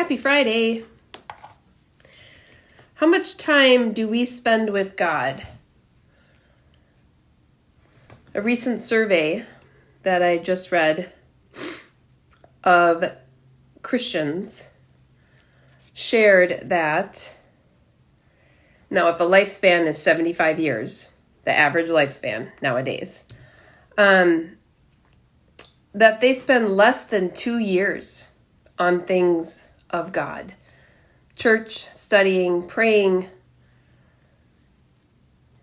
Happy Friday. How much time do we spend with God? A recent survey that I just read of Christians shared that, now if a lifespan is 75 years, the average lifespan nowadays, that they spend less than 2 years on things of God. Church, studying, praying,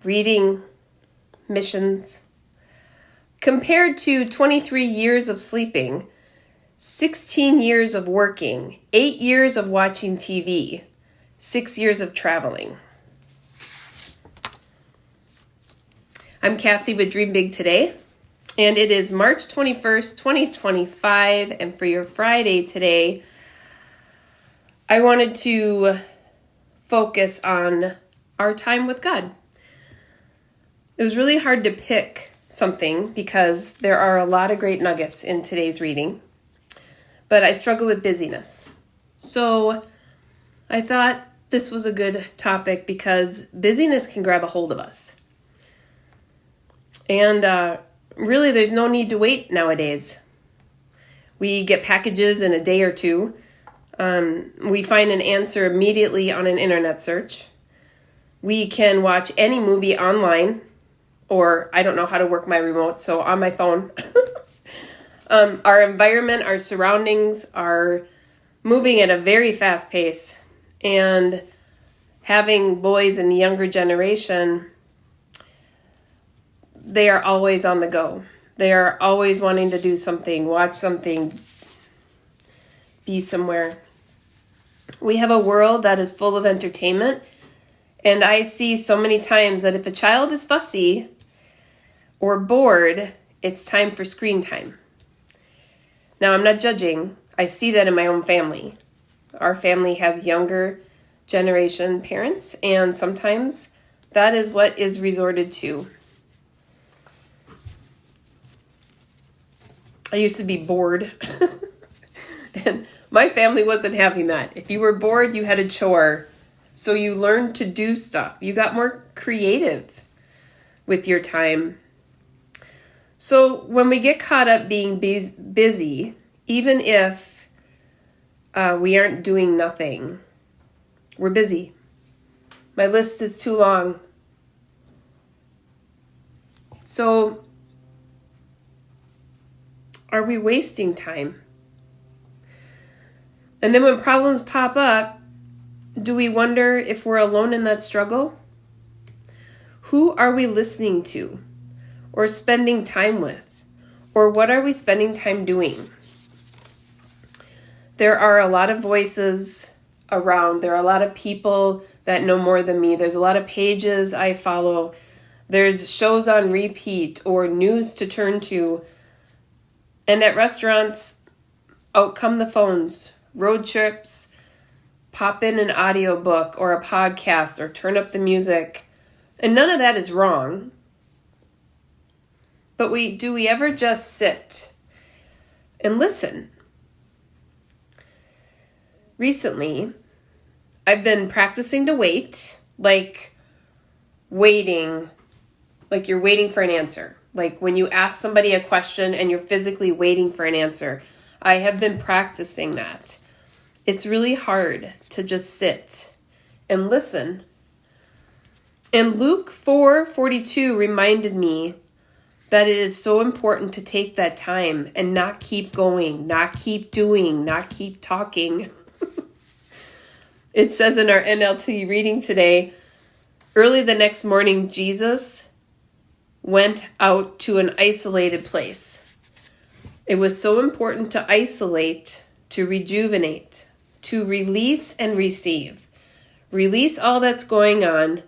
reading, missions. Compared to 23 years of sleeping, 16 years of working, 8 years of watching TV, 6 years of traveling. I'm Cassie with Dream Big Today, and it is March 21st, 2025, and for your Friday today, I wanted to focus on our time with God. It was really hard to pick something because there are a lot of great nuggets in today's reading, but I struggle with busyness. So I thought this was a good topic because busyness can grab a hold of us. And really, there's no need to wait nowadays. We get packages in a day or two. We find an answer immediately on an internet search. We can watch any movie online, or I don't know how to work my remote, so on my phone. Our environment, our surroundings are moving at a very fast pace. And having boys in the younger generation, they are always on the go. They are always wanting to do something, watch something, be somewhere. We have a world that is full of entertainment, and I see so many times that if a child is fussy or bored, it's time for screen time. Now, I'm not judging. I see that in my own family. Our family has younger generation parents, and sometimes that is what is resorted to. I used to be bored, and my family wasn't having that. If you were bored, you had a chore. So you learned to do stuff. You got more creative with your time. So when we get caught up being busy, even if we aren't doing nothing, we're busy. My list is too long. So are we wasting time? And then when problems pop up, do we wonder if we're alone in that struggle? Who are we listening to or spending time with? Or what are we spending time doing? There are a lot of voices around. There are a lot of people that know more than me. There's a lot of pages I follow. There's shows on repeat or news to turn to. And at restaurants, out come the phones, road trips, pop in an audiobook or a podcast or turn up the music. And none of that is wrong. But do we ever just sit and listen? Recently, I've been practicing to wait, like waiting, like you're waiting for an answer. Like when you ask somebody a question and you're physically waiting for an answer. I have been practicing that. It's really hard to just sit and listen. And Luke 4:42 reminded me that it is so important to take that time and not keep going, not keep doing, not keep talking. It says in our NLT reading today, early the next morning, Jesus went out to an isolated place. It was so important to isolate, to rejuvenate, to release and receive. Release all that's going on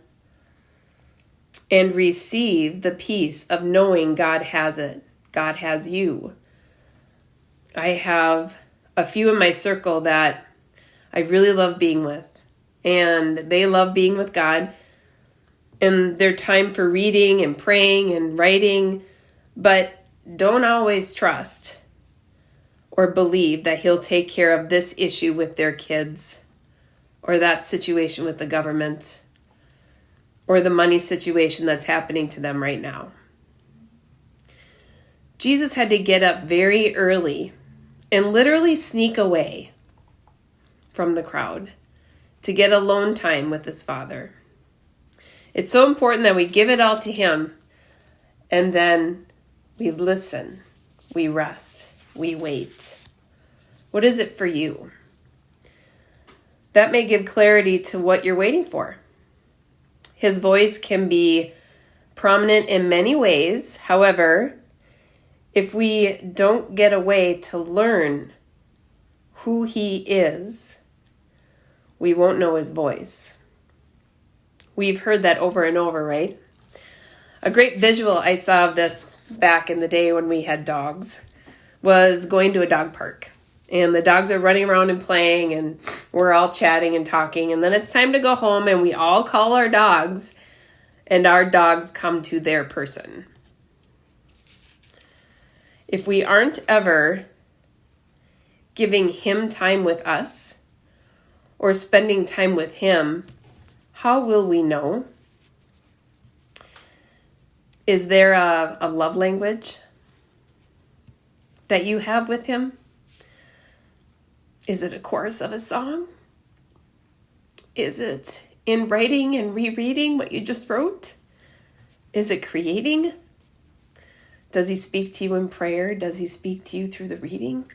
and receive the peace of knowing God has it. God has you. I have a few in my circle that I really love being with, and they love being with God. And their time for reading and praying and writing, but don't always trust or believe that he'll take care of this issue with their kids, or that situation with the government, or the money situation that's happening to them right now. Jesus had to get up very early and literally sneak away from the crowd to get alone time with his Father. It's so important that we give it all to him, and then we listen, we rest, we wait. What is it for you? That may give clarity to what you're waiting for. His voice can be prominent in many ways. However, if we don't get away to learn who he is, we won't know his voice. We've heard that over and over, right? A great visual I saw of this back in the day when we had dogs was going to a dog park. And the dogs are running around and playing, and we're all chatting and talking. And then it's time to go home, and we all call our dogs, and our dogs come to their person. If we aren't ever giving him time with us or spending time with him, how will we know? Is there a love language that you have with him? Is it a chorus of a song? Is it in writing and rereading what you just wrote? Is it creating? Does he speak to you in prayer? Does he speak to you through the reading?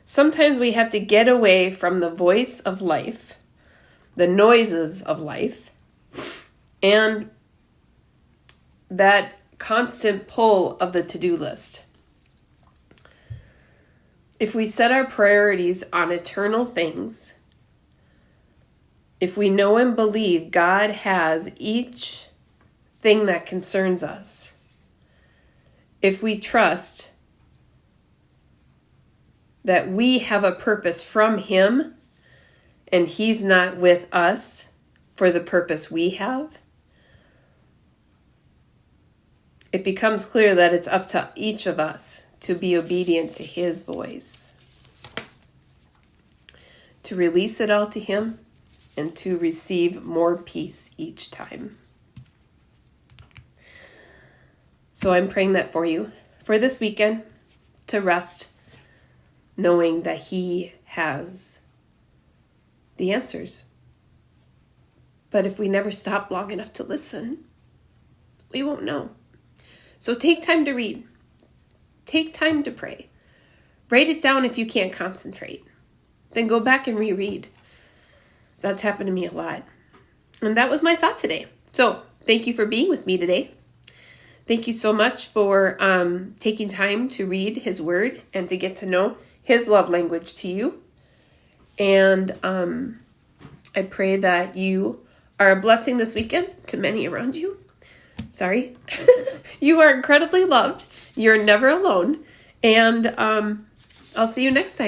Sometimes we have to get away from the voice of life, the noises of life, and that constant pull of the to-do list. If we set our priorities on eternal things, if we know and believe God has each thing that concerns us, if we trust that we have a purpose from him and he's not with us for the purpose we have, it becomes clear that it's up to each of us to be obedient to his voice, to release it all to him, and to receive more peace each time. So I'm praying that for you for this weekend, to rest, knowing that he has the answers. But if we never stop long enough to listen, we won't know. So take time to read. Take time to pray. Write it down if you can't concentrate. Then go back and reread. That's happened to me a lot. And that was my thought today. So thank you for being with me today. Thank you so much for taking time to read his word and to get to know his love language to you. And I pray that you are a blessing this weekend to many around you. Sorry. You are incredibly loved. You're never alone. And I'll see you next time.